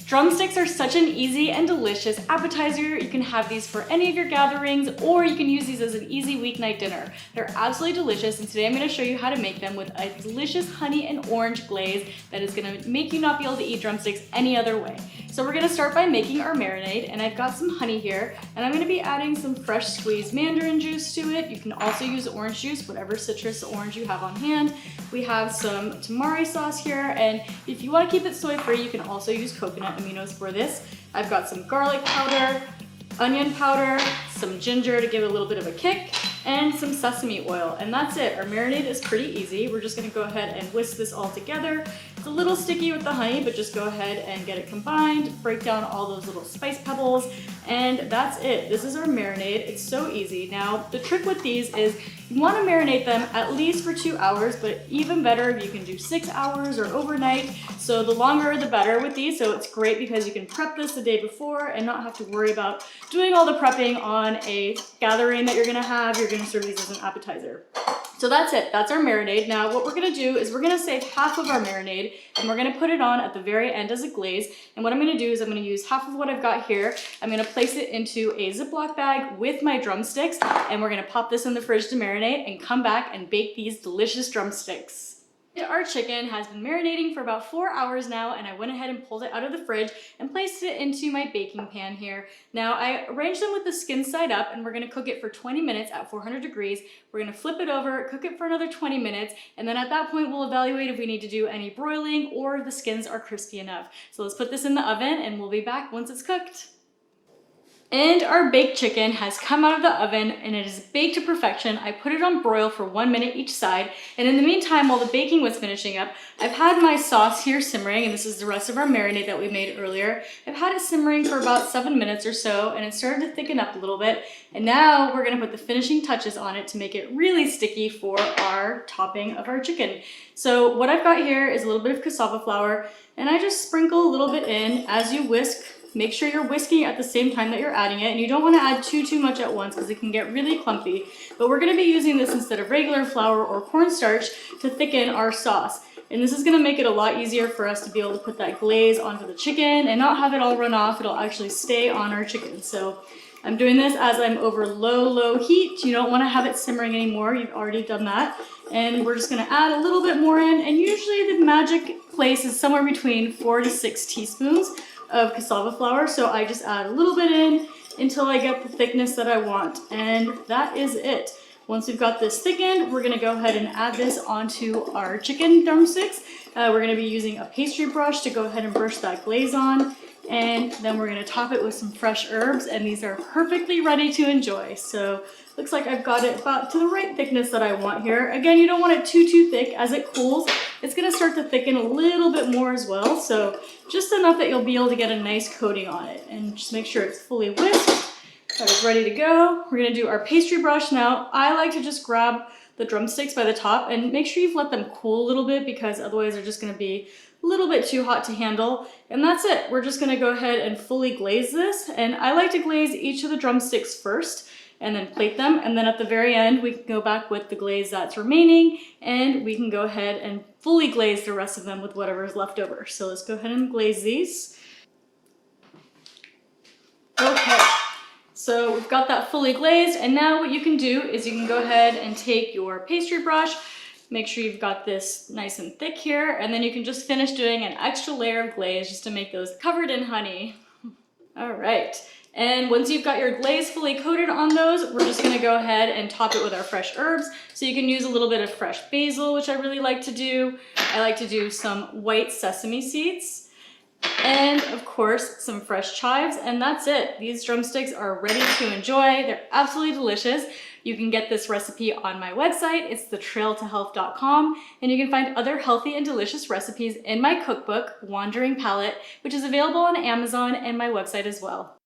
Drumsticks are such an easy and delicious appetizer. You can have these for any of your gatherings, or you can use these as an easy weeknight dinner. They're absolutely delicious, and today I'm going to show you how to make them with a delicious honey and orange glaze that is going to make you not be able to eat drumsticks any other way. So we're going to start by making our marinade, and I've got some honey here, and I'm going to be adding some fresh squeezed mandarin juice to it. You can also use orange juice, whatever citrus orange you have on hand. We have some tamari sauce here, and if you want to keep it soy-free, you can also use coconut aminos for this. I've got some garlic powder, onion powder, some ginger to give it a little bit of a kick, and some sesame oil, and that's it. Our marinade is pretty easy. We're just gonna go ahead and whisk this all together. It's a little sticky with the honey, but just go ahead and get it combined, break down all those little spice pebbles, and that's it. This is our marinade. It's so easy. Now, the trick with these is you wanna marinate them at least for 2 hours, but even better if you can do 6 hours or overnight. So the longer the better with these, so it's great because you can prep this the day before and not have to worry about doing all the prepping on a gathering that you're gonna have. You're gonna serve these as an appetizer. So that's it, that's our marinade. Now what we're gonna do is we're gonna save half of our marinade and we're gonna put it on at the very end as a glaze. And what I'm gonna do is I'm gonna use half of what I've got here. I'm gonna place it into a Ziploc bag with my drumsticks, and we're gonna pop this in the fridge to marinate and come back and bake these delicious drumsticks. Our chicken has been marinating for about 4 hours now, and I went ahead and pulled it out of the fridge and placed it into my baking pan here. Now I arranged them with the skin side up, and we're gonna cook it for 20 minutes at 400 degrees. We're gonna flip it over, cook it for another 20 minutes, and then at that point we'll evaluate if we need to do any broiling or the skins are crispy enough. So let's put this in the oven and we'll be back once it's cooked. And our baked chicken has come out of the oven and it is baked to perfection. I put it on broil for 1 minute each side. And in the meantime, while the baking was finishing up, I've had my sauce here simmering, and this is the rest of our marinade that we made earlier. I've had it simmering for about 7 minutes or so, and it started to thicken up a little bit. And now we're gonna put the finishing touches on it to make it really sticky for our topping of our chicken. So what I've got here is a little bit of cassava flour, and I just sprinkle a little bit in as you whisk. Make sure you're whisking at the same time that you're adding it, and you don't want to add too much at once because it can get really clumpy. But we're going to be using this instead of regular flour or cornstarch to thicken our sauce. And this is going to make it a lot easier for us to be able to put that glaze onto the chicken and not have it all run off. It'll actually stay on our chicken. So I'm doing this as I'm over low heat. You don't want to have it simmering anymore. You've already done that. And we're just going to add a little bit more in. And usually the magic place is somewhere between 4 to 6 teaspoons of cassava flour, so I just add a little bit in until I get the thickness that I want, and that is it. Once we've got this thickened, we're gonna go ahead and add this onto our chicken drumsticks. We're gonna be using a pastry brush to go ahead and brush that glaze on, and then we're gonna top it with some fresh herbs, and these are perfectly ready to enjoy. So looks like I've got it about to the right thickness that I want here. Again, you don't want it too thick. As it cools, it's gonna start to thicken a little bit more as well. So just enough that you'll be able to get a nice coating on it, and just make sure it's fully whisked. That is ready to go. We're gonna do our pastry brush now. I like to just grab the drumsticks by the top and make sure you've let them cool a little bit, because otherwise they're just gonna be a little bit too hot to handle. And that's it. We're just gonna go ahead and fully glaze this. And I like to glaze each of the drumsticks first and then plate them. And then at the very end, we can go back with the glaze that's remaining, and we can go ahead and fully glaze the rest of them with whatever is left over. So let's go ahead and glaze these. Okay. So we've got that fully glazed, and now what you can do is you can go ahead and take your pastry brush, make sure you've got this nice and thick here, and then you can just finish doing an extra layer of glaze just to make those covered in honey. All right, and once you've got your glaze fully coated on those, we're just gonna go ahead and top it with our fresh herbs. So you can use a little bit of fresh basil, which I really like to do. I like to do some white sesame seeds, and of course some fresh chives, and that's it. These drumsticks are ready to enjoy. They're absolutely delicious. You can get this recipe on my website. It's thetrailtohealth.com, and you can find other healthy and delicious recipes in my cookbook, Wandering Palate, which is available on Amazon and my website as well.